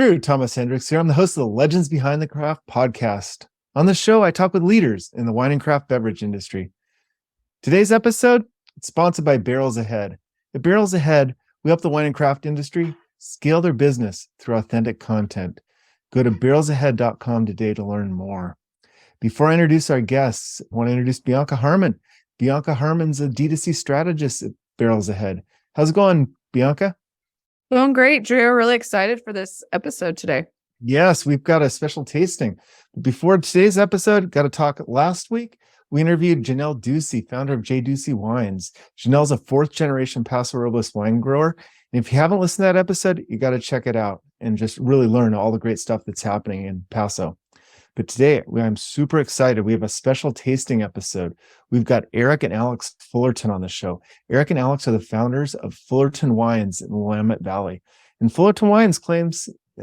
Thomas Hendricks here. I'm the host of the Legends Behind the Craft podcast. On the show, I talk with leaders in the wine and craft beverage industry. Today's episode is sponsored by Barrels Ahead. At Barrels Ahead, we help the wine and craft industry scale their business through authentic content. Go to barrelsahead.com today to learn more. Before I introduce our guests, I want to introduce Bianca Harmon. Bianca Harmon's a D2C strategist at Barrels Ahead. How's it going, Bianca? Doing great, Drew. Really excited for this episode today. Yes, we've got a special tasting. Before today's episode, got to talk. Last week, we interviewed Janelle Ducey, founder of J. Ducey Wines. Janelle's a fourth-generation Paso Robles wine grower. And if you haven't listened to that episode, you got to check it out and just really learn all the great stuff that's happening in Paso. But today, I'm super excited. We have a special tasting episode. We've got Eric and Alex Fullerton on the show. Eric and Alex are the founders of Fullerton Wines in the Willamette Valley. And Fullerton Wines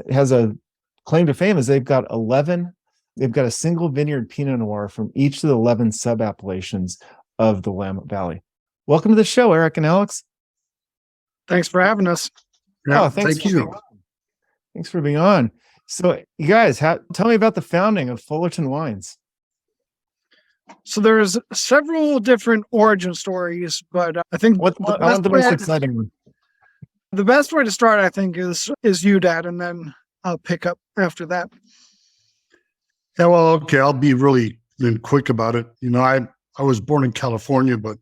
has a claim to fame is they've got a single vineyard Pinot Noir from each of the 11 sub-appellations of the Willamette Valley. Welcome to the show, Eric and Alex. Thanks for having us. Yeah, thank you. Thanks for being on. So you guys, tell me about the founding of Fullerton Wines. So there's several different origin stories, but I think the most exciting one. The best way to start, I think, is you, Dad, and then I'll pick up after that. Yeah, well, okay, I'll be really quick about it. You know, I was born in California, but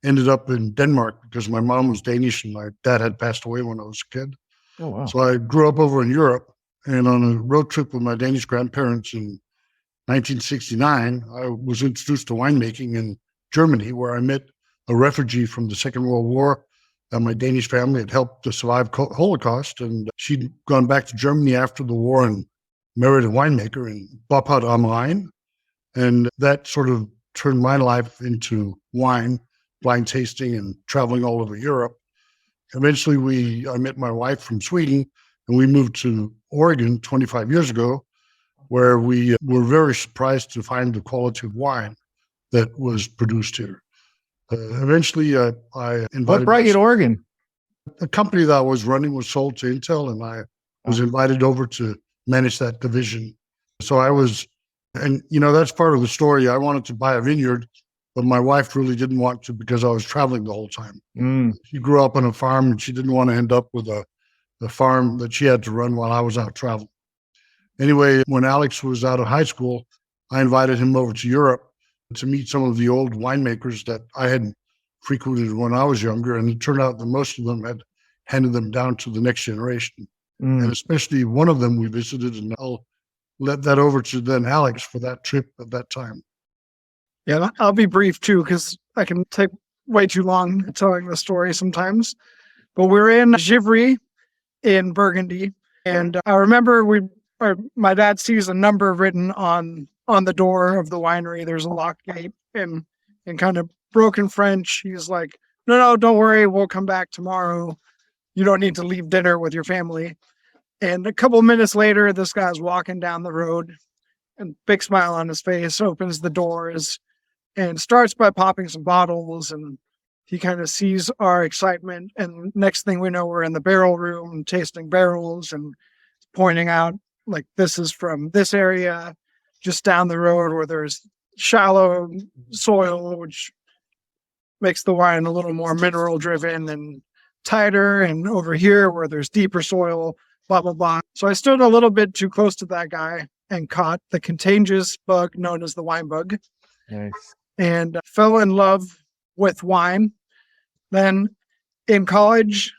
ended up in Denmark because my mom was Danish and my dad had passed away when I was a kid. Oh, wow. So I grew up over in Europe. And on a road trip with my Danish grandparents in 1969, I was introduced to winemaking in Germany, where I met a refugee from the Second World War that my Danish family had helped to survive Holocaust. And she'd gone back to Germany after the war and married a winemaker in Boppard am Rhein. And that sort of turned my life into wine, blind tasting, and traveling all over Europe. Eventually, I met my wife from Sweden, and we moved to Oregon 25 years ago, where we were very surprised to find the quality of wine that was produced here. Eventually, I invited... What brought you to Oregon? The company that I was running was sold to Intel, and I was invited over to manage that division. So that's part of the story. I wanted to buy a vineyard, but my wife really didn't want to because I was traveling the whole time. She grew up on a farm, and she didn't want to end up with the farm that she had to run while I was out traveling. Anyway, when Alex was out of high school, I invited him over to Europe to meet some of the old winemakers that I had frequented when I was younger. And it turned out that most of them had handed them down to the next generation. And especially one of them we visited, and I'll let that over to then Alex for that trip at that time. Yeah, I'll be brief too, because I can take way too long telling the story sometimes. But we're in Givry in Burgundy. And I remember my dad sees a number written on the door of the winery. There's a lock gate, and in kind of broken French, he's like, no, don't worry. We'll come back tomorrow. You don't need to leave dinner with your family. And a couple of minutes later, this guy's walking down the road and big smile on his face, opens the doors and starts by popping some bottles, and he kind of sees our excitement, and next thing we know, we're in the barrel room tasting barrels and pointing out, like, this is from this area just down the road where there's shallow soil, which makes the wine a little more mineral driven and tighter, and over here where there's deeper soil, blah, blah, blah. So I stood a little bit too close to that guy and caught the contagious bug known as the wine bug. Nice. And fell in love with wine. Then in college,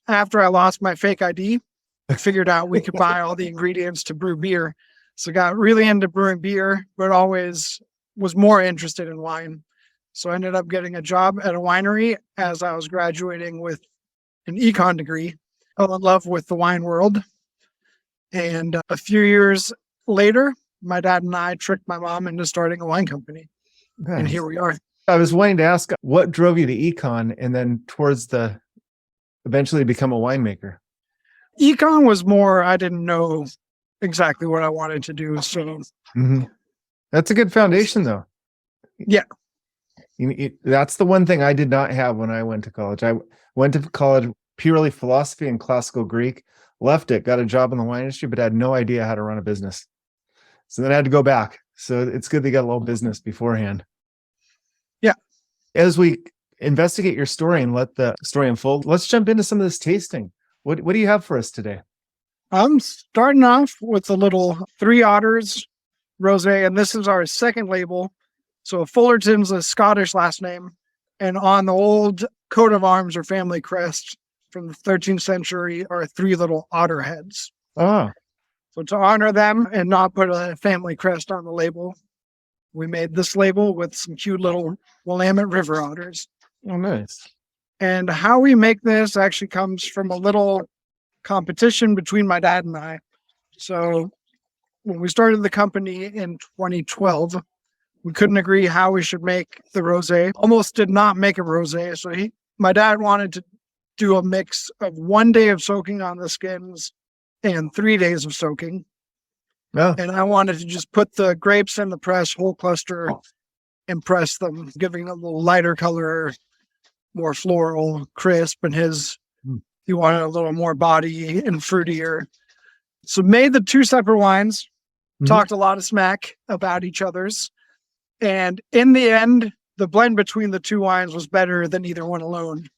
after I lost my fake ID, I figured out we could buy all the ingredients to brew beer. So got really into brewing beer, but always was more interested in wine. So I ended up getting a job at a winery as I was graduating with an econ degree. Fell in love with the wine world. And a few years later, my dad and I tricked my mom into starting a wine company. Nice. And here we are. I was wanting to ask, what drove you to econ and then eventually become a winemaker? Econ was more, I didn't know exactly what I wanted to do. So That's a good foundation, though. Yeah. That's the one thing I did not have when I went to college. I went to college purely philosophy and classical Greek. left it, got a job in the wine industry, but had no idea how to run a business. So then I had to go back. So it's good they got a little business beforehand. Yeah. As we investigate your story and let the story unfold, let's jump into some of this tasting. What do you have for us today? I'm starting off with a little Three Otters rosé, and this is our second label. So Fullerton's a Scottish last name, and on the old coat of arms or family crest from the 13th century are three little otter heads. Oh, So to honor them and not put a family crest on the label, we made this label with some cute little Willamette River otters. oh, nice. And how we make this actually comes from a little competition between my dad and I. So when we started the company in 2012, we couldn't agree how we should make the rosé. Almost did not make a rosé. So my dad wanted to do a mix of 1 day of soaking on the skins and 3 days of soaking. Oh, And I wanted to just put the grapes in the press, whole cluster, and press them, giving a little lighter color, more floral, crisp. And he wanted a little more body and fruitier. So made the two separate wines, talked a lot of smack about each other's. And in the end, the blend between the two wines was better than either one alone.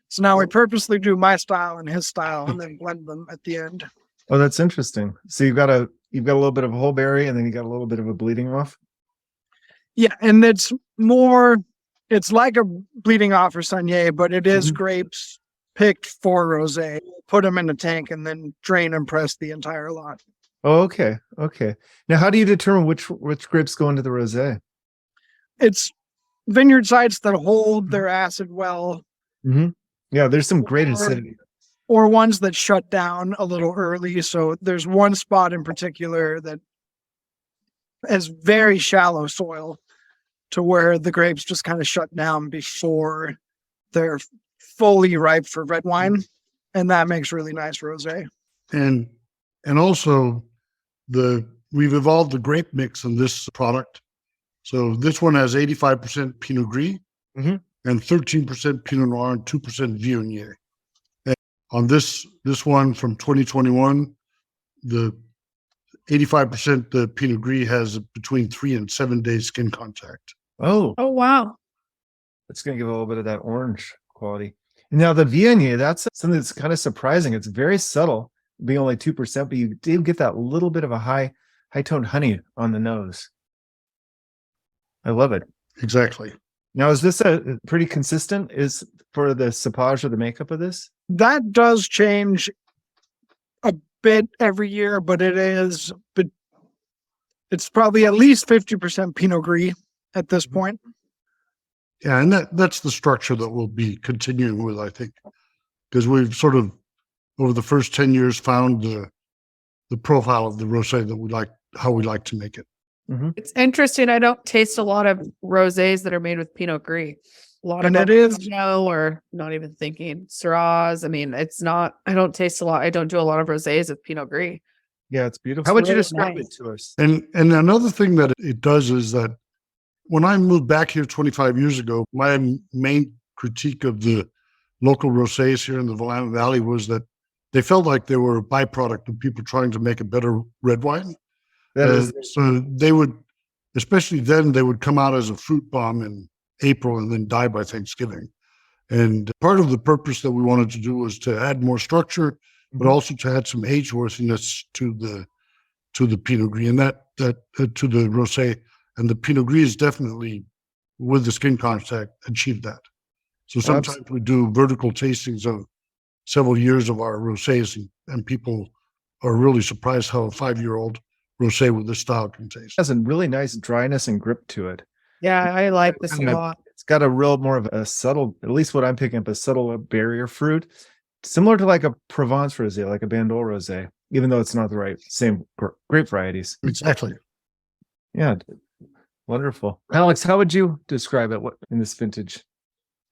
So now we purposely do my style and his style and then blend them at the end. oh, that's interesting. So you've got a little bit of a whole berry, and then you got a little bit of a bleeding off. Yeah, and it's like a bleeding off or Saignée, but it is grapes picked for rosé. Put them in a tank and then drain and press the entire lot. Oh, okay. Now, how do you determine which grapes go into the rosé? It's vineyard sites that hold their acid well. Mm-hmm. Yeah, there's some great acidity. Or ones that shut down a little early. So there's one spot in particular that has very shallow soil to where the grapes just kind of shut down before they're fully ripe for red wine. And that makes really nice rosé. And also we've evolved the grape mix in this product. So this one has 85% Pinot Gris and 13% Pinot Noir and 2% Viognier. And on this one from 2021, the 85% the Pinot Gris has between 3 and 7 days skin contact. Oh, wow. it's going to give a little bit of that orange quality. Now the Viognier, that's something that's kind of surprising. It's very subtle, being only 2%, but you do get that little bit of a high toned honey on the nose. I love it. Exactly. Now, is this a pretty consistent is for the cepage or the makeup of this? That does change a bit every year, but it's probably at least 50% Pinot Gris at this point. Yeah, and that's the structure that we'll be continuing with, I think, because we've sort of over the first 10 years found the profile of the rosé that we like, how we like to make it. It's interesting. I don't taste a lot of rosés that are made with Pinot Gris. A lot And of it is or not even thinking Syrahs. I mean, it's not. I don't taste a lot. I don't do a lot of rosés with Pinot Gris. Yeah, it's beautiful. How would you really describe nice. it to us? And another thing that it does is that when I moved back here 25 years ago, my main critique of the local rosés here in the Willamette Valley was that they felt like they were a byproduct of people trying to make a better red wine. So they would, especially then, they would come out as a fruit bomb in April and then die by Thanksgiving. And part of the purpose that we wanted to do was to add more structure, but also to add some age-worthiness to the Pinot Gris and that to the rosé. And the Pinot Gris is definitely, with the skin contact, achieved that. So sometimes we do vertical tastings of several years of our rosés, and people are really surprised how a 5-year-old rosé with this style can taste. It has a really nice dryness and grip to it. Yeah, I like this a lot. It's got a real more of a subtle, at least what I'm picking up, a subtle barrier fruit, similar to like a Provence rosé, like a Bandol rosé, even though it's not the same grape varieties. Exactly. Yeah, wonderful. Alex, how would you describe it in this vintage?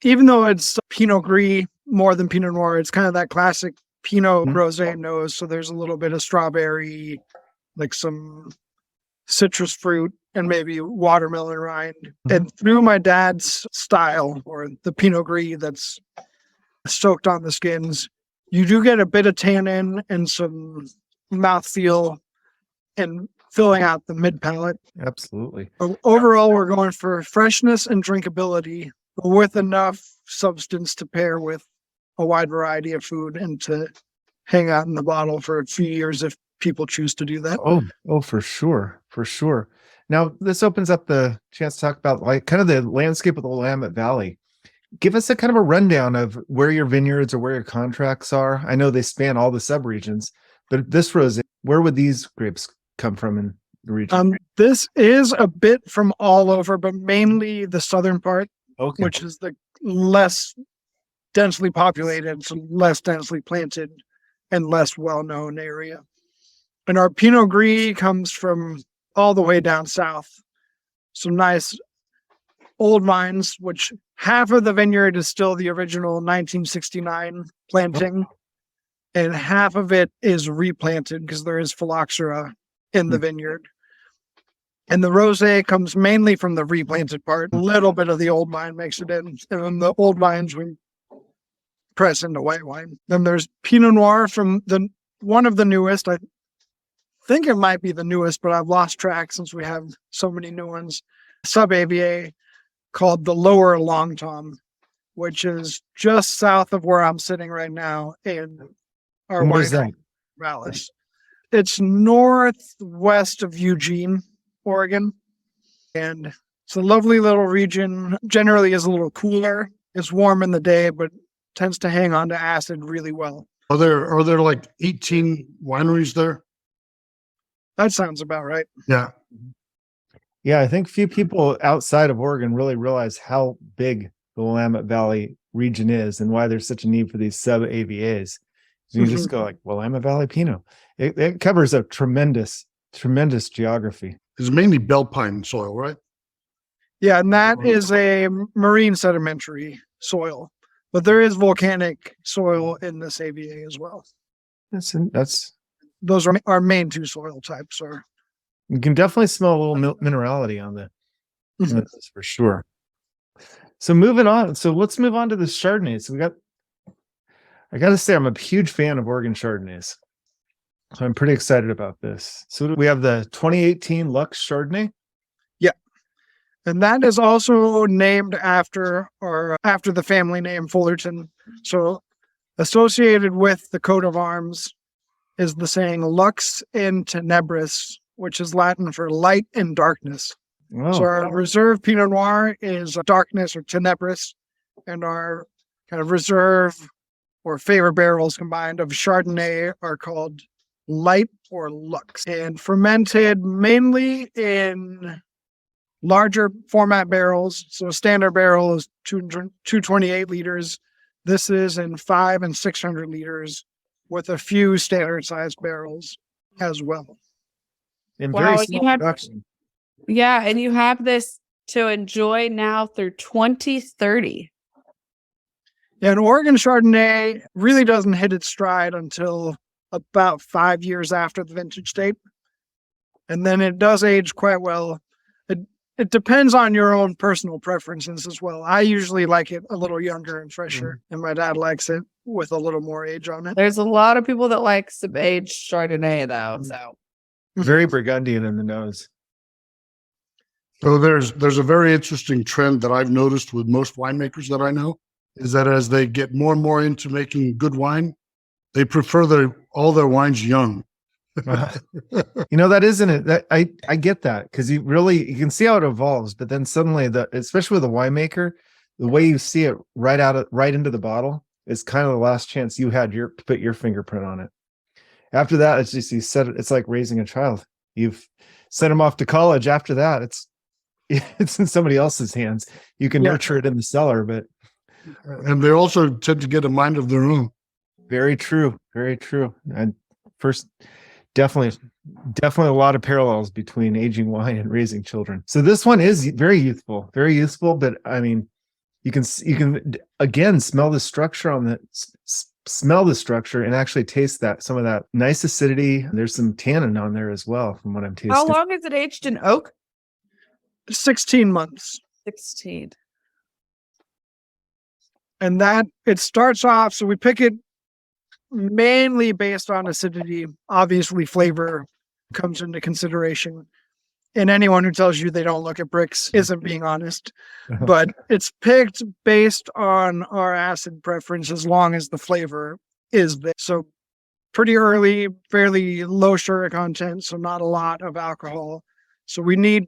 Even though it's Pinot Gris more than Pinot Noir, it's kind of that classic Pinot rosé nose. So there's a little bit of strawberry, like some citrus fruit, and maybe watermelon rind. And through my dad's style, or the Pinot Gris that's soaked on the skins, You do get a bit of tannin and some mouthfeel and filling out the mid palate. Absolutely. But overall, we're going for freshness and drinkability with enough substance to pair with a wide variety of food and to hang out in the bottle for a few years if people choose to do that. Oh, for sure. For sure. Now, this opens up the chance to talk about like kind of the landscape of the Willamette Valley. Give us a kind of a rundown of where your vineyards or where your contracts are. I know they span all the subregions, but this rosé, where would these grapes come from in the region? This is a bit from all over, but mainly the southern part, Okay. which is the less densely populated, so less densely planted and less well-known area. And our Pinot Gris comes from all the way down south. Some nice old vines, which half of the vineyard is still the original 1969 planting, and half of it is replanted because there is phylloxera in the vineyard. And the rosé comes mainly from the replanted part. A little bit of the old vine makes it in, and then the old vines we press into white wine. Then there's Pinot Noir from one of the newest. I think it might be the newest, but I've lost track since we have so many new ones. Sub-AVA called the Lower Long Tom, which is just south of where I'm sitting right now in our And where's wine that? Valley. It's northwest of Eugene, Oregon, and it's a lovely little region. Generally is a little cooler. It's warm in the day, but tends to hang on to acid really well. Are there like 18 wineries there? That sounds about right. Yeah. Yeah, I think few people outside of Oregon really realize how big the Willamette Valley region is and why there's such a need for these sub-AVAs. So you just go like, Willamette Valley Pinot. It covers a tremendous geography. It's mainly bell pine soil, right? Yeah, and that is a marine sedimentary soil, but there is volcanic soil in this AVA as well. That's Those are our main two soil types. you can definitely smell a little minerality on this for sure. So moving on. So let's move on to the Chardonnay. So I got to say, I'm a huge fan of Oregon Chardonnays. So I'm pretty excited about this. So we have the 2018 Lux Chardonnay. Yeah. And that is also named after the family name Fullerton. So associated with the coat of arms is the saying Lux in Tenebris, which is Latin for light and darkness. Oh. So our reserve Pinot Noir is darkness or Tenebris, and our kind of reserve or favorite barrels combined of Chardonnay are called light or Lux, and fermented mainly in larger format barrels. So a standard barrel is 228 liters. This is in 500 and 600 liters with a few standard sized barrels as well. In Wow, very you small had- production. Yeah, and you have this to enjoy now through 2030. And Oregon Chardonnay really doesn't hit its stride until about 5 years after the vintage date. And then it does age quite well. It depends on your own personal preferences as well. I usually like it a little younger and fresher, and my dad likes it with a little more age on it. There's a lot of people that like some aged Chardonnay though. So Very Burgundian in the nose. So there's a very interesting trend that I've noticed with most winemakers that I know, is that as they get more and more into making good wine, they prefer all their wines young. That isn't it. That I get that, because you can see how it evolves, but then suddenly especially with a winemaker, the way you see it right into the bottle is kind of the last chance you had to put your fingerprint on it. After that, it's just it's like raising a child. You've sent them off to college. After that, it's in somebody else's hands. You can nurture it in the cellar, but and they also tend to get a mind of their own. very true. And first, definitely a lot of parallels between aging wine and raising children. So this one is very youthful, but I mean, you can again smell the structure and actually taste some of that nice acidity. There's some tannin on there as well, from what I'm tasting. how long is it aged in oak? 16 months. 16. And that it starts off, so we pick it mainly based on acidity. Obviously, flavor comes into consideration. And anyone who tells you they don't look at bricks isn't being honest. But it's picked based on our acid preference as long as the flavor is there. So pretty early, fairly low sugar content, so not a lot of alcohol. So we need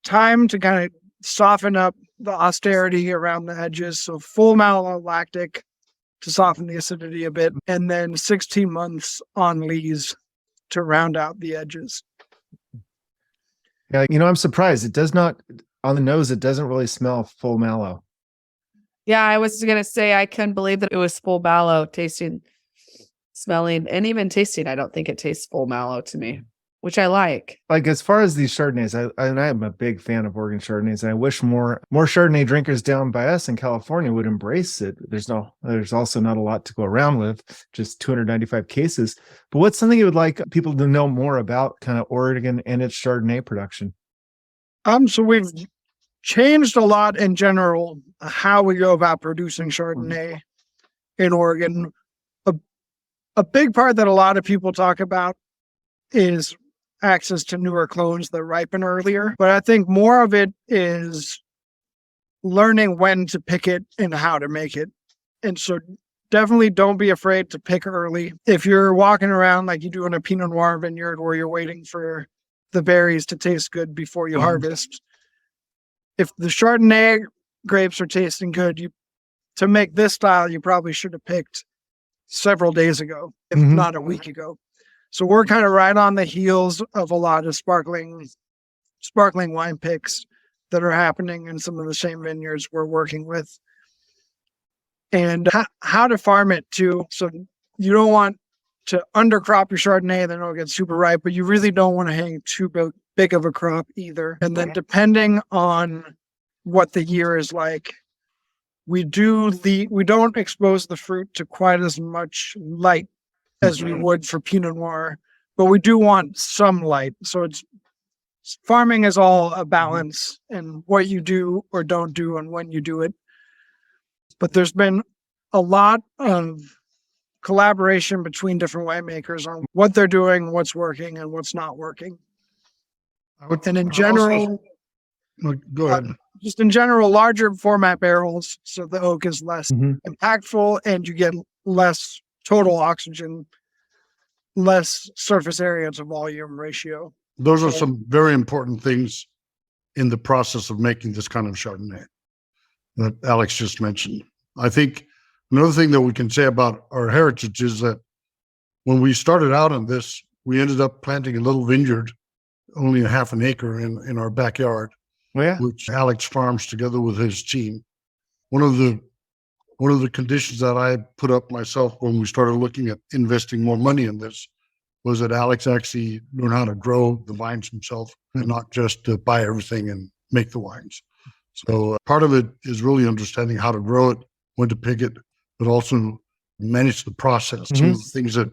time to kind of soften up the austerity around the edges. So full malolactic to soften the acidity a bit, and then 16 months on lees to round out the edges. Yeah, I'm surprised. It does not, on the nose, it doesn't really smell full mallow. Yeah, I was going to say, I couldn't believe that it was full mallow tasting, smelling, and even tasting. I don't think it tastes full mallow to me, which I like. Like, as far as these Chardonnays, I am a big fan of Oregon Chardonnays, and I wish more Chardonnay drinkers down by us in California would embrace it. There's also not a lot to go around with, just 295 cases. But what's something you would like people to know more about kind of Oregon and its Chardonnay production? So we've changed a lot in general how we go about producing Chardonnay in Oregon. A big part that a lot of people talk about is access to newer clones that ripen earlier. But I think more of it is learning when to pick it and how to make it. And so definitely don't be afraid to pick early. If you're walking around like you do in a Pinot Noir vineyard where you're waiting for the berries to taste good before you harvest, if the Chardonnay grapes are tasting good, to make this style, you probably should have picked several days ago, if not a week ago. So we're kind of right on the heels of a lot of sparkling wine picks that are happening in some of the same vineyards we're working with. And how to farm it too. So you don't want to undercrop your Chardonnay, then it'll get super ripe, but you really don't want to hang too big of a crop either. And then depending on what the year is like, we don't expose the fruit to quite as much light as we would for Pinot Noir, but we do want some light. So farming is all a balance and what you do or don't do and when you do it. But there's been a lot of collaboration between different winemakers on what they're doing, what's working, and what's not working. And in general, go ahead. Just in general, larger format barrels, so the oak is less impactful and you get less total oxygen, less surface area to volume ratio. Those are some very important things in the process of making this kind of Chardonnay that Alex just mentioned. I think another thing that we can say about our heritage is that when we started out on this, we ended up planting a little vineyard, only a half an acre in our backyard, which Alex farms together with his team. One of the conditions that I put up myself when we started looking at investing more money in this was that Alex actually learned how to grow the vines himself and not just to buy everything and make the wines. So part of it is really understanding how to grow it, when to pick it, but also manage the process. Some of the things that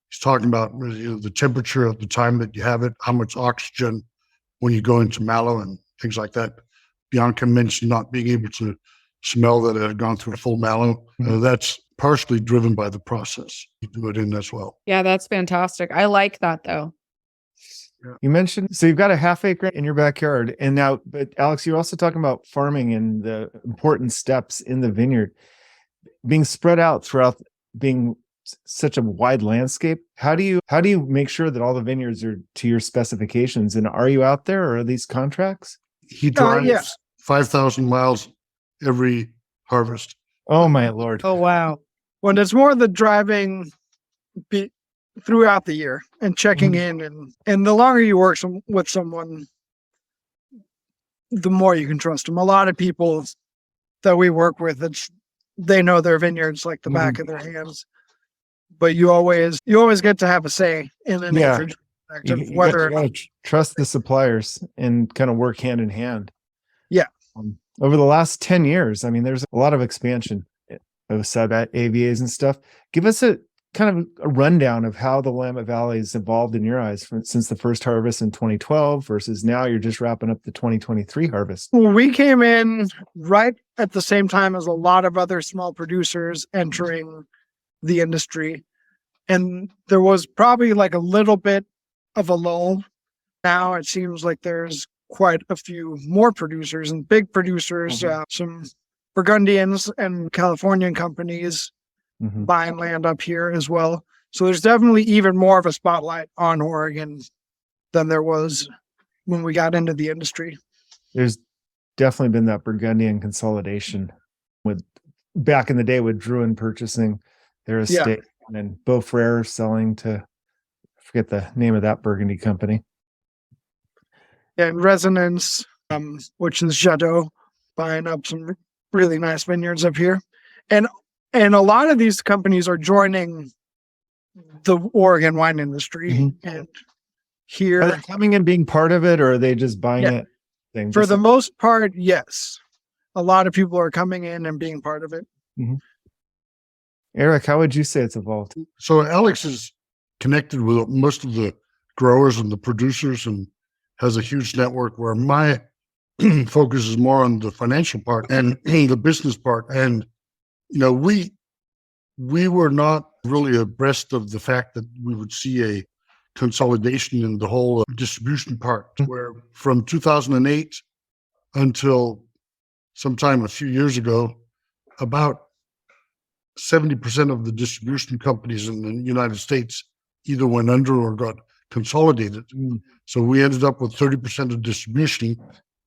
he's talking about, the temperature at the time that you have it, how much oxygen when you go into mallow and things like that. Bianca mentioned not being able to smell that it had gone through a full mallow. That's partially driven by the process you do it in as well. Yeah, that's fantastic. I like that though. You mentioned, so you've got a half acre in your backyard, and now, but Alex, you're also talking about farming and the important steps in the vineyard being spread out throughout being such a wide landscape. How do you make sure that all the vineyards are to your specifications? And are you out there, or are these contracts? He drives 5,000 miles every harvest. Oh my Lord. Oh, wow. When it's more the driving throughout the year and checking in, and the longer you work with someone, the more you can trust them. A lot of people that we work with, they know their vineyards like the back of their hands, but you always get to have a say in an acreage perspective, whether you trust the suppliers and kind of work hand in hand. Yeah. Over the last 10 years, I mean, there's a lot of expansion of sub AVAs and stuff. Give us a kind of a rundown of how the Willamette Valley has evolved in your eyes since the first harvest in 2012 versus now you're just wrapping up the 2023 harvest. Well, we came in right at the same time as a lot of other small producers entering the industry. And there was probably like a little bit of a lull. Now it seems like there's quite a few more producers and big producers, some Burgundians and Californian companies buying land up here as well. So there's definitely even more of a spotlight on Oregon than there was when we got into the industry. There's definitely been that Burgundian consolidation with back in the day with Druin purchasing their estate and Beaufrere selling to, I forget the name of that Burgundy company. And Resonance, which is Jadot, buying up some really nice vineyards up here. And a lot of these companies are joining the Oregon wine industry. And here, are they coming and being part of it, or are they just buying it? For the most part, yes. A lot of people are coming in and being part of it. Eric, how would you say it's evolved? So Alex is connected with most of the growers and the producers and has a huge network, where my focus is more on the financial part and the business part. And, we were not really abreast of the fact that we would see a consolidation in the whole distribution part, where from 2008 until sometime a few years ago, about 70% of the distribution companies in the United States either went under or got consolidated. So we ended up with 30% of distribution.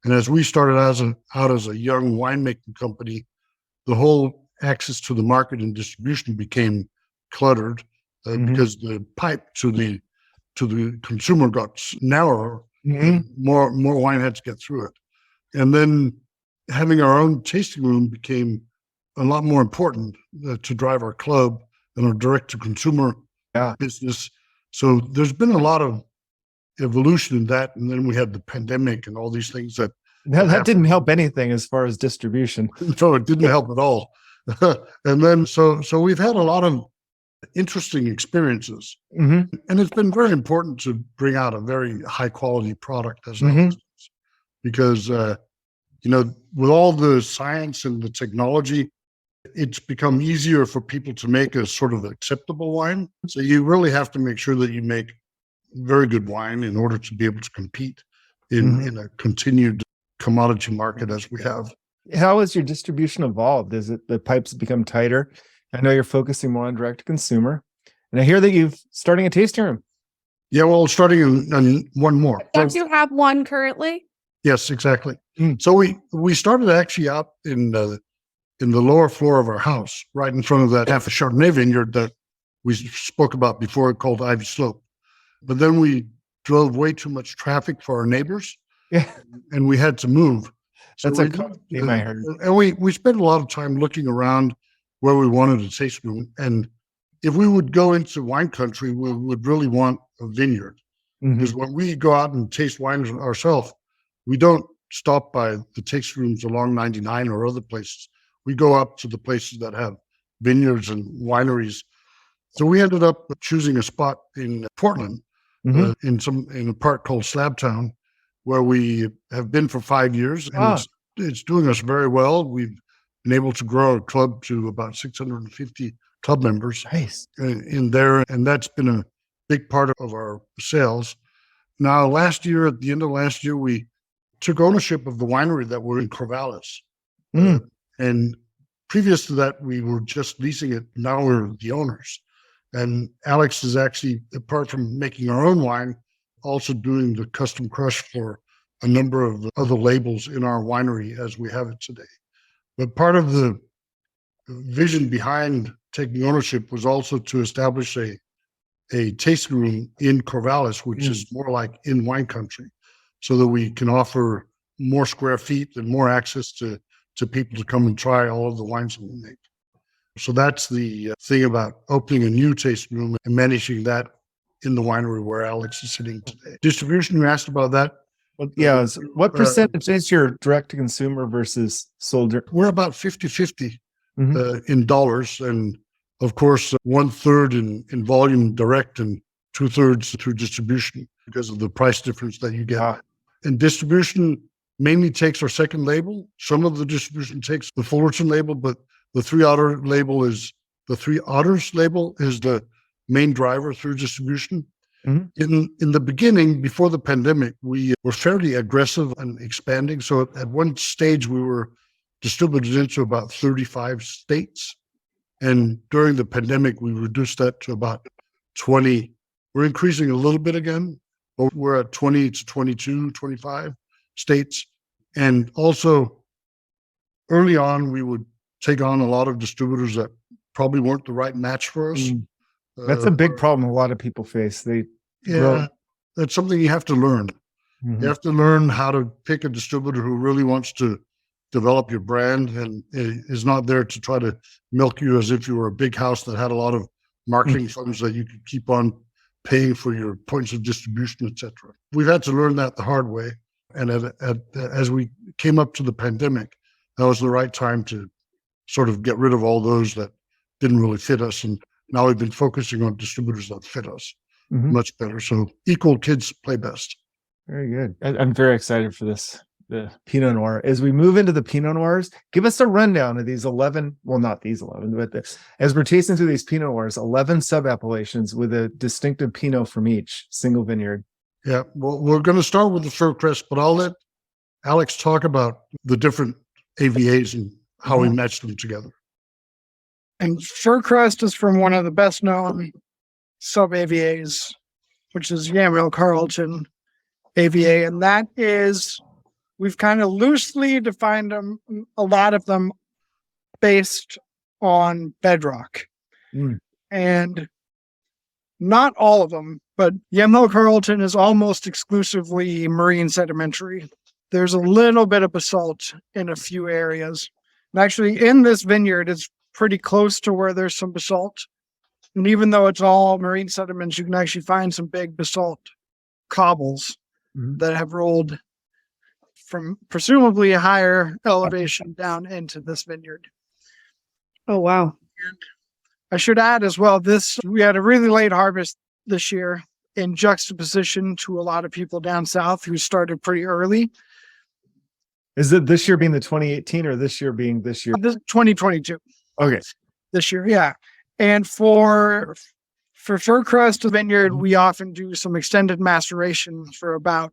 And as we started out as a young winemaking company, the whole access to the market and distribution became cluttered because the pipe to the consumer got narrower. More wine had to get through it. And then having our own tasting room became a lot more important to drive our club and our direct-to-consumer business. So there's been a lot of evolution in that. And then we had the pandemic and all these things that didn't help anything as far as distribution. So it didn't help at all. And then so we've had a lot of interesting experiences. And it's been very important to bring out a very high-quality product as because with all the science and the technology, it's become easier for people to make a sort of acceptable wine. So you really have to make sure that you make very good wine in order to be able to compete in a continued commodity market as we have. How has your distribution evolved? Is it the pipes become tighter? I know you're focusing more on direct to consumer, and I hear that you're starting a tasting room. Yeah, well, starting on one more. Don't you have one currently? Yes, exactly. So we started actually out in the lower floor of our house, right in front of that half a Chardonnay vineyard that we spoke about before, called Ivy Slope. But then we drove way too much traffic for our neighbors, and we had to move. So That's a common theme I heard. And we spent a lot of time looking around where we wanted a tasting room. And if we would go into wine country, we would really want a vineyard. Because when we go out and taste wines ourselves, we don't stop by the tasting rooms along 99 or other places. We go up to the places that have vineyards and wineries. So we ended up choosing a spot in Portland, in a park called Slabtown, where we have been for 5 years. And it's doing us very well. We've been able to grow our club to about 650 club members in there. And that's been a big part of our sales. Now, at the end of last year, we took ownership of the winery that were in Corvallis. And previous to that, we were just leasing it. Now we're the owners. And Alex is actually, apart from making our own wine, also doing the custom crush for a number of other labels in our winery as we have it today. But part of the vision behind taking ownership was also to establish a tasting room in Corvallis, which is more like in wine country, so that we can offer more square feet and more access to people to come and try all of the wines that we make. So that's the thing about opening a new tasting room and managing that in the winery where Alex is sitting today. Distribution, you asked about that? Yeah. What percentage is your direct to consumer versus sold? We're about 50-50 in dollars. And of course, 1/3 in volume direct and 2/3 through distribution because of the price difference that you get. And distribution mainly takes our second label. Some of the distribution takes the Fullerton label, but the Three Otters label is the main driver through distribution. Mhm. In the beginning, before the pandemic, we were fairly aggressive and expanding. So at one stage, we were distributed into about 35 states. And during the pandemic, we reduced that to about 20. We're increasing a little bit again, but we're at 20 to 22, 25 states. And also, early on, we would take on a lot of distributors that probably weren't the right match for us. That's a big problem a lot of people face. Yeah, that's something you have to learn. Mhm. You have to learn how to pick a distributor who really wants to develop your brand and is not there to try to milk you as if you were a big house that had a lot of marketing funds that you could keep on paying for your points of distribution, etc. We've had to learn that the hard way. And as we came up to the pandemic, that was the right time to sort of get rid of all those that didn't really fit us. And now we've been focusing on distributors that fit us Mhm. much better. So equal kids play best. Very good. I'm very excited for this, the Pinot Noir. As we move into the Pinot Noirs, give us a rundown of these 11, well, not these 11, but as we're tasting through these Pinot Noirs, 11 sub-appellations with a distinctive Pinot from each single vineyard. Yeah, well, we're going to start with the Furcrest, but I'll let Alex talk about the different AVAs and how we match them together. And Furcrest is from one of the best known sub-AVAs, which is Yamhill Carlton AVA. And that is, we've kind of loosely defined them, a lot of them based on bedrock. And not all of them, but Yamhill Carlton is almost exclusively marine sedimentary. There's a little bit of basalt in a few areas. And actually, in this vineyard, it's pretty close to where there's some basalt. And even though it's all marine sediments, you can actually find some big basalt cobbles that have rolled from presumably a higher elevation down into this vineyard. Oh, wow. And I should add as well, we had a really late harvest this year in juxtaposition to a lot of people down south who started pretty early. Is it this year being the 2018 or this year being this year? This 2022. Okay. This year, yeah. And for Furcrest Vineyard, we often do some extended maceration for about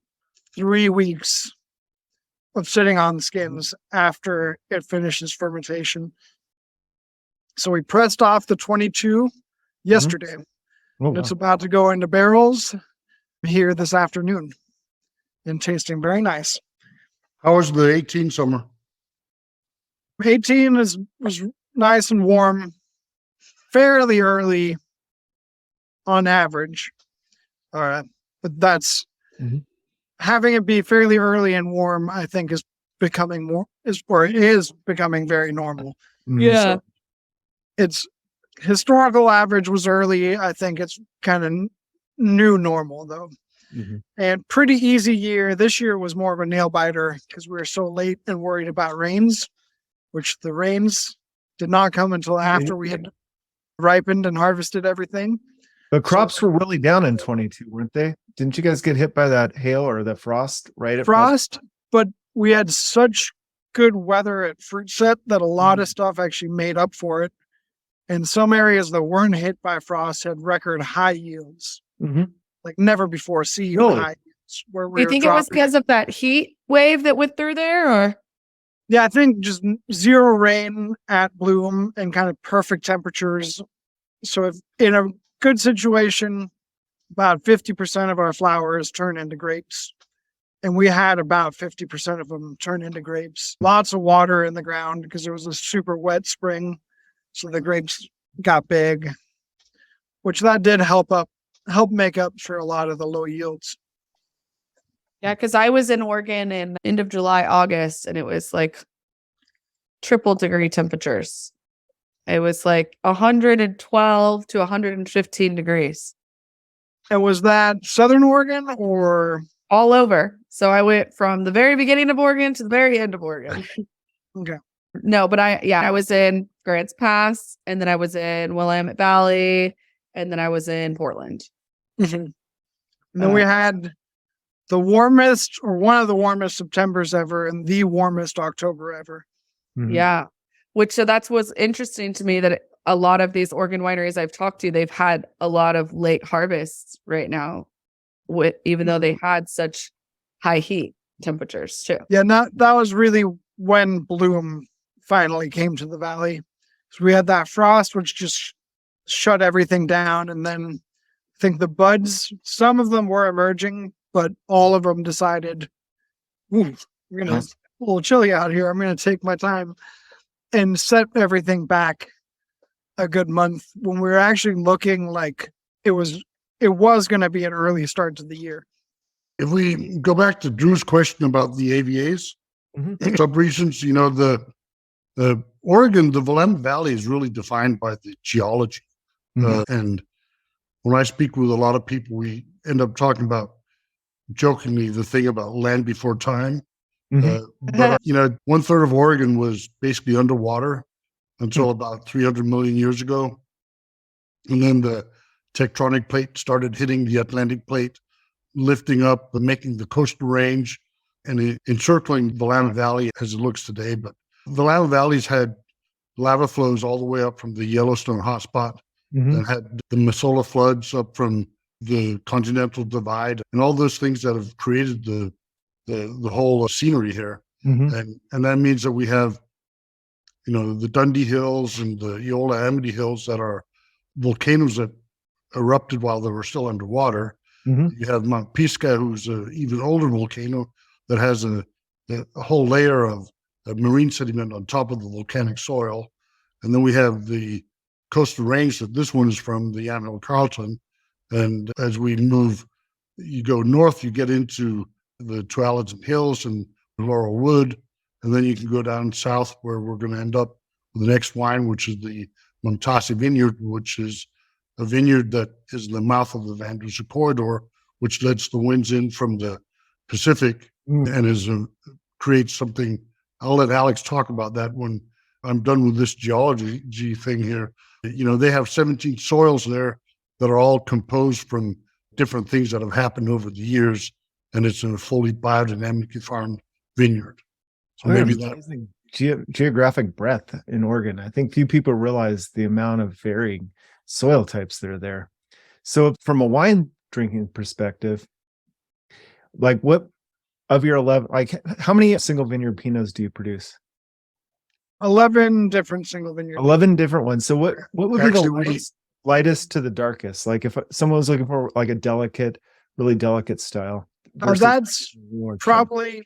3 weeks of sitting on the skins after it finishes fermentation. So we pressed off the 22 yesterday. Oh, It's about to go into barrels here this afternoon and tasting very nice. How was the 18 summer? 18 was nice and warm, fairly early on average. All right. But that's having it be fairly early and warm, I think is becoming very normal. Yeah. So it's historical average was early. I think it's kind of new normal though. And pretty easy year. This year was more of a nail biter because we were so late and worried about rains, which the rains did not come until after we had ripened and harvested everything. The crops were really down in 22, weren't they? Didn't you guys get hit by that hail or the frost right at frost? But we had such good weather at fruit set that a lot of stuff actually made up for it. And some areas that weren't hit by frost had record high yields, like never before seen high yields. Where Do you think it was because of that heat wave that went through there, or? Yeah, I think just zero rain at bloom and kind of perfect temperatures. So if in a good situation, about 50% of our flowers turn into grapes. And we had about 50% of them turn into grapes. Lots of water in the ground because it was a super wet spring. So the grapes got big, which that did help make up for a lot of the low yields. Yeah, because I was in Oregon in end of July, August, and it was like triple degree temperatures. It was like 112 to 115 degrees. And was that Southern Oregon or? All over. So I went from the very beginning of Oregon to the very end of Oregon. Okay. No, but I was in Grants Pass, and then I was in Willamette Valley, and then I was in Portland. And then we had the warmest or one of the warmest Septembers ever and the warmest October ever. Yeah. So that's what's interesting to me, that a lot of these Oregon wineries I've talked to, they've had a lot of late harvests right now, even though they had such high heat temperatures too. Yeah, that was really when bloom finally came to the valley. So we had that frost, which just shut everything down. And then I think the buds, some of them were emerging, but all of them decided, ooh, it's a little chilly out here. I'm going to take my time and set everything back a good month, when we were actually looking like it was going to be an early start to the year. If we go back to Drew's question about the AVAs, subregions, the Oregon, the Willamette Valley is really defined by the geology. And when I speak with a lot of people, we end up talking about, jokingly, the thing about land before time. But 1/3 of Oregon was basically underwater until about 300 million years ago. And then the tectonic plate started hitting the Atlantic plate, lifting up and making the coastal range and encircling the Willamette Valley as it looks today. But the Willamette Valley's had lava flows all the way up from the Yellowstone hotspot, and had the Missoula floods up from the Continental Divide, and all those things that have created the whole scenery here. And that means that we have, the Dundee Hills and the Eola Amity Hills that are volcanoes that erupted while they were still underwater. You have Mount Pisgah, who's an even older volcano that has a whole layer of marine sediment on top of the volcanic soil. And then we have the coastal range that this one is from, the Yamhill Carlton. And as we move, you go north, you get into the Tualatin Hills and Laurel Wood. And then you can go down south, where we're going to end up with the next wine, which is the Montasi Vineyard, which is a vineyard that is in the mouth of the Van Dusen corridor, which lets the winds in from the Pacific and creates something. I'll let Alex talk about that when I'm done with this geology thing here. They have 17 soils there that are all composed from different things that have happened over the years, and it's in a fully biodynamically farmed vineyard. So maybe that geographic breadth in Oregon. I think few people realize the amount of varying soil types that are there. So from a wine drinking perspective, like what of your 11, like how many single vineyard Pinots do you produce? 11 different single vineyard. 11 different ones. So what would be the lightest to the darkest? Like if someone was looking for like a really delicate style. That's probably,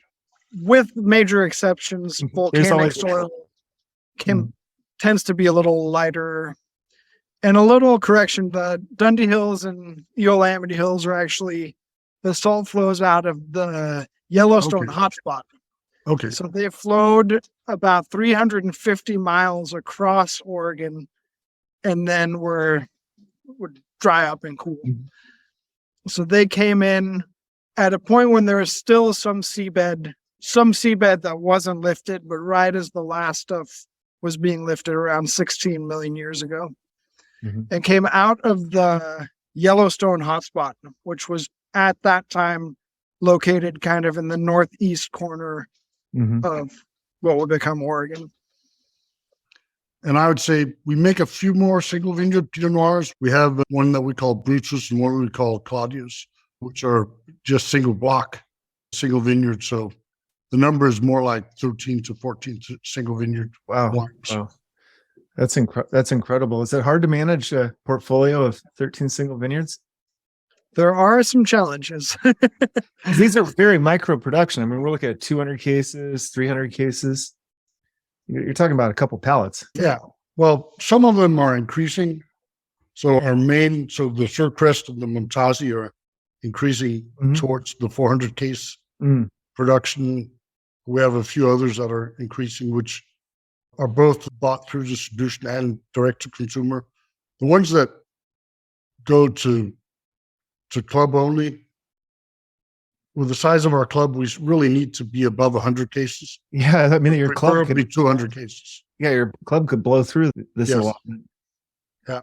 with major exceptions, volcanic soil tends to be a little lighter. And a little correction, the Dundee Hills and Eola Amity Hills are actually, the salt flows out of the Yellowstone hotspot. Okay. So they flowed about 350 miles across Oregon, and then would dry up and cool. So they came in at a point when there was still some seabed that wasn't lifted, but right as the last stuff was being lifted around 16 million years ago, and came out of the Yellowstone hotspot, which was at that time located kind of in the northeast corner of what would become Oregon. And I would say we make a few more single vineyard Pinot Noirs. We have one that we call Brutus and one we call Claudius, which are just single block, single vineyard. So the number is more like 13 to 14 single vineyard wines. Wow. That's incredible. Is it hard to manage a portfolio of 13 single vineyards? There are some challenges. These are very micro production. I mean, we're looking at 200 cases, 300 cases. You're talking about a couple pallets. Yeah. Well, some of them are increasing. So the Surecrest and the Montasi are increasing towards the 400 case production. We have a few others that are increasing, which are both bought through distribution and direct to consumer. The ones that go to club only, with the size of our club, we really need to be above 100 cases. Yeah, I mean, your club could be 200 cases. Yeah, your club could blow through this allotment. Yeah.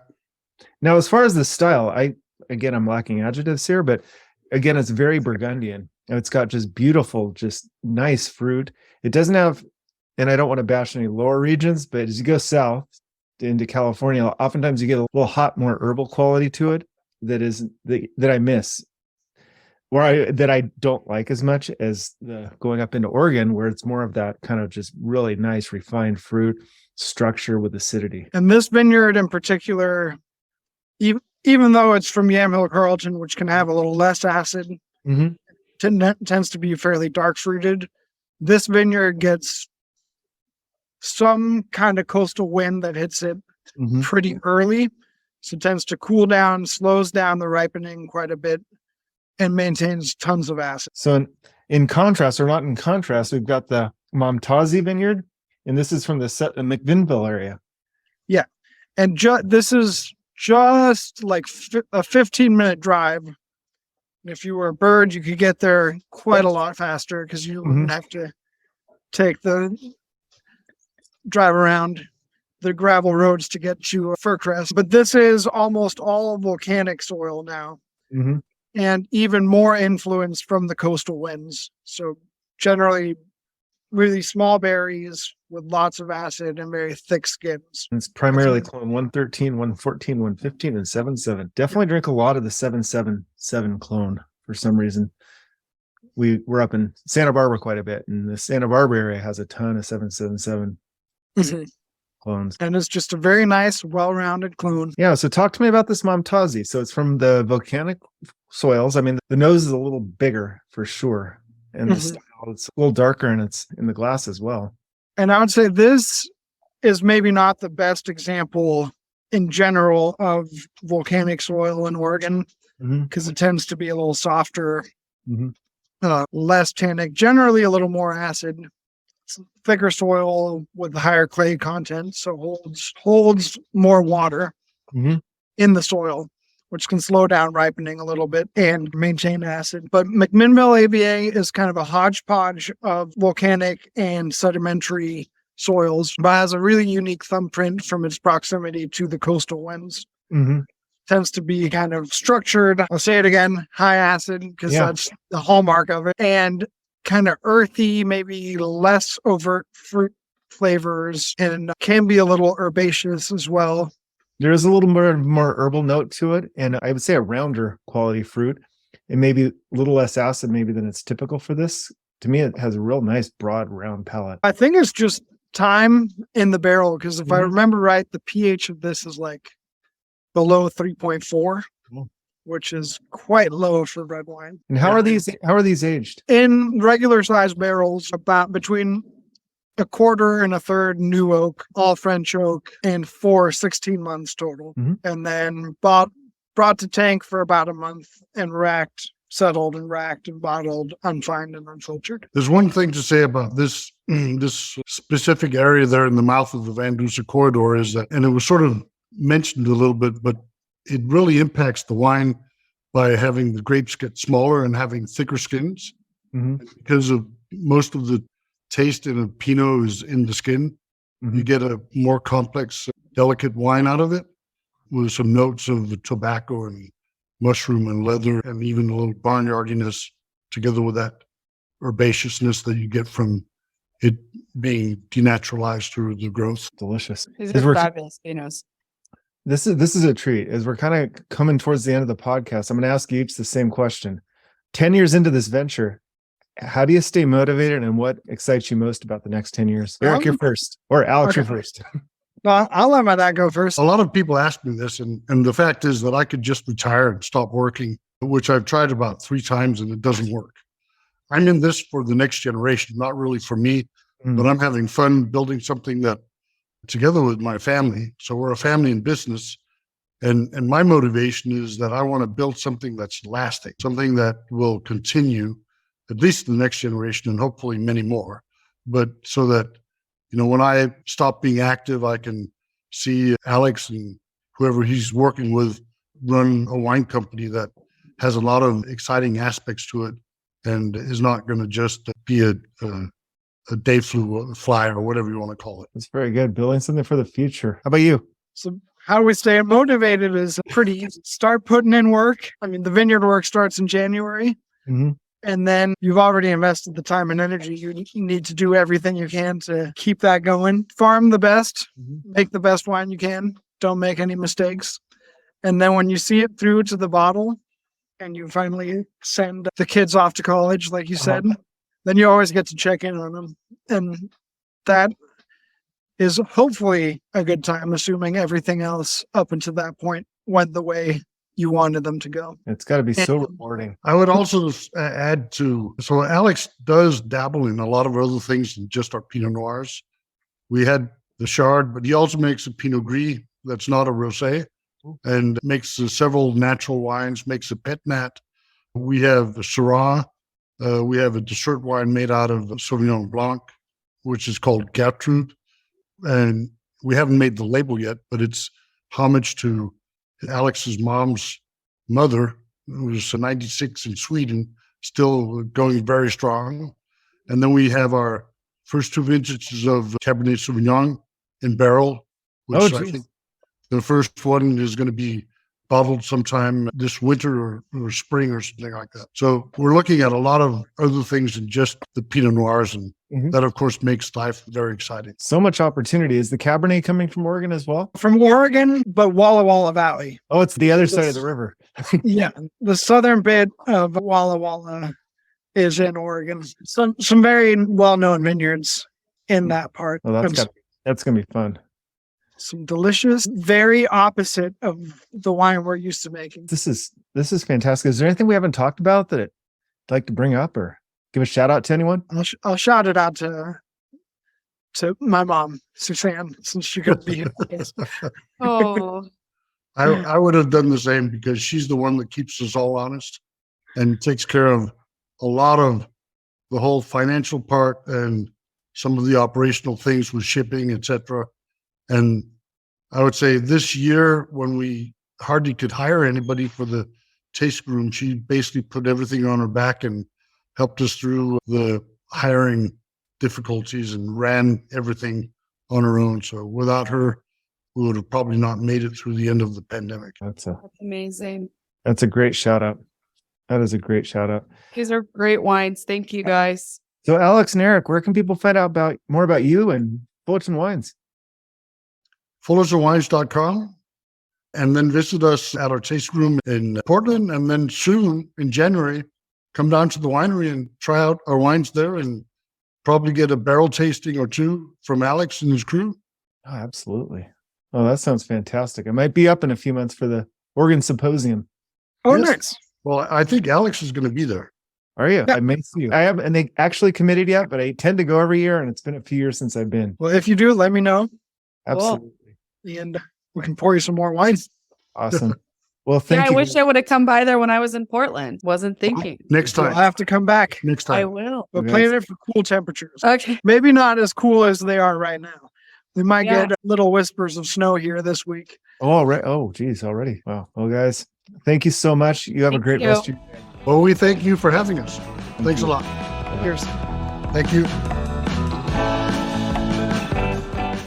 Now, as far as the style, I'm lacking adjectives here, but again, it's very Burgundian. It's got just beautiful, just nice fruit. It doesn't have and I don't want to bash any lower regions, but as you go south into California, oftentimes you get a little hot, more herbal quality to it that I miss, that I don't like as much as the going up into Oregon, where it's more of that kind of just really nice refined fruit structure with acidity. And this vineyard in particular, even though it's from Yamhill Carlton, which can have a little less acid, tends to be fairly dark fruited. This vineyard gets some kind of coastal wind that hits it pretty early. So it tends to cool down, slows down the ripening quite a bit, and maintains tons of acid. So in contrast, or not in contrast, we've got the Momtazi vineyard, and this is from the McMinnville area. Yeah. And this is just like a 15-minute drive. If you were a bird, you could get there quite a lot faster because you wouldn't have to drive around the gravel roads to get to Fircrest. But this is almost all volcanic soil now, and even more influence from the coastal winds. So generally really small berries with lots of acid and very thick skins. It's primarily clone 113, 114, 115, and 77. Definitely drink a lot of the 777 clone for some reason. We're up in Santa Barbara quite a bit, and the Santa Barbara area has a ton of 777 clones. And it's just a very nice, well-rounded clone. Yeah, so talk to me about this Momtazi. So it's from the volcanic soils. I mean, the nose is a little bigger for sure, and the style, it's a little darker, and it's in the glass as well. And I would say this is maybe not the best example in general of volcanic soil in Oregon, because it tends to be a little softer, less tannic, generally a little more acid. It's thicker soil with higher clay content, so holds more water in the soil, which can slow down ripening a little bit and maintain acid. But McMinnville AVA is kind of a hodgepodge of volcanic and sedimentary soils, but has a really unique thumbprint from its proximity to the coastal winds. Tends to be kind of structured, I'll say it again, high acid, because that's the hallmark of it, and kind of earthy, maybe less overt fruit flavors, and can be a little herbaceous as well. There is a little more herbal note to it, and I would say a rounder quality fruit, and maybe a little less acid maybe than it's typical for this. To me, it has a real nice, broad, round palate. I think it's just time in the barrel, because if I remember right, the pH of this is like below 3.4, which is quite low for red wine. And how are these aged? In regular size barrels, about between a quarter and a third new oak, all French oak, and 16 months total. And then brought to tank for about a month and settled and racked and bottled, unfined and unfiltered. There's one thing to say about this specific area there in the mouth of the Van Dusen corridor is that, and it was sort of mentioned a little bit, but it really impacts the wine by having the grapes get smaller and having thicker skins. Because of most of the taste in a Pinot is in the skin. You get a more complex, delicate wine out of it with some notes of the tobacco and mushroom and leather and even a little barnyardiness together with that herbaceousness that you get from it being denaturalized through the growth. Delicious. These are fabulous Pinots. This is a treat. As we're kind of coming towards the end of the podcast, I'm going to ask you each the same question. 10 years into this venture, how do you stay motivated, and what excites you most about the next 10 years? Eric, you're first. Or Alex, you're first. Well, I'll let my dad go first. A lot of people ask me this, and the fact is that I could just retire and stop working, which I've tried about 3 times, and it doesn't work. I'm in this for the next generation, not really for me, but I'm having fun building something that together with my family. So we're a family in business. And my motivation is that I want to build something that's lasting, something that will continue at least the next generation and hopefully many more. But so that, when I stop being active, I can see Alex and whoever he's working with run a wine company that has a lot of exciting aspects to it and is not going to just be a day fly or whatever you want to call it. That's very good. Building something for the future. How about you? So how we stay motivated is pretty easy. Start putting in work. I mean, the vineyard work starts in January. And then you've already invested the time and energy. You need to do everything you can to keep that going. Farm the best, make the best wine you can. Don't make any mistakes. And then when you see it through to the bottle and you finally send the kids off to college, like you said, then you always get to check in on them. And that is hopefully a good time, assuming everything else up until that point went the way you wanted them to go. It's got to be so rewarding. I would also add so Alex does dabble in a lot of other things than just our Pinot Noirs. We had the Chard, but he also makes a Pinot Gris that's not a Rosé, and makes several natural wines, makes a Pet Nat. We have a Syrah. We have a dessert wine made out of Sauvignon Blanc, which is called Gertrude. And we haven't made the label yet, but it's homage to Alex's mom's mother, who was 96 in Sweden, still going very strong. And then we have our first 2 vintages of Cabernet Sauvignon in barrel, which I think the first one is going to be bottled sometime this winter or spring or something like that. So we're looking at a lot of other things than just the Pinot Noirs, and that, of course, makes life very exciting. So much opportunity. Is the Cabernet coming from Oregon as well? From Oregon, but Walla Walla Valley. Oh, it's the other side of the river. Yeah, the southern bit of Walla Walla is in Oregon. Some very well-known vineyards in that part. Oh, that's going to be fun. Some delicious, very opposite of the wine we're used to making. This is fantastic. Is there anything we haven't talked about that I'd like to bring up or give a shout out to anyone? I'll shout it out to my mom, Suzanne, since she could be here. Oh, I would have done the same, because she's the one that keeps us all honest and takes care of a lot of the whole financial part and some of the operational things with shipping, etc. And I would say this year, when we hardly could hire anybody for the tasting room, she basically put everything on her back and helped us through the hiring difficulties and ran everything on her own. So without her, we would have probably not made it through the end of the pandemic. That's amazing. a great shout out. That is a great shout out. These are great wines. Thank you, guys. So Alex and Eric, where can people find out more about you and Fullerton Wines? FullertonWines.com, and then visit us at our tasting room in Portland, and then soon in January, come down to the winery and try out our wines there, and probably get a barrel tasting or 2 from Alex and his crew. Oh, absolutely. Oh, that sounds fantastic. I might be up in a few months for the Oregon Symposium. Oh, Yes. nice. Well, I think Alex is going to be there. Are you? Yeah. I may see you. I haven't, and they actually committed yet, but I tend to go every year, and it's been a few years since I've been. Well, if you do, let me know, Absolutely. and we can pour you some more wine. Awesome. Well, thank I you. wish I would have come by there when I was in Portland. Wasn't thinking. Next You'll time. have to come back, Next I time. will. but Okay. plan it for cool temperatures. Okay. Maybe not as cool as they are right now. We might Yeah. get little whispers of snow here this week. Oh, already. Oh, geez, already. Wow. Well, guys, thank you so much. You have a Thank great you. rest of your day. Well, we thank you for having us. Thanks a lot. Here's Thank you.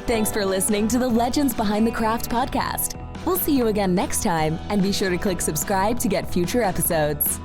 Thanks for listening to the Legends Behind the Craft podcast. We'll see you again next time, and be sure to click subscribe to get future episodes.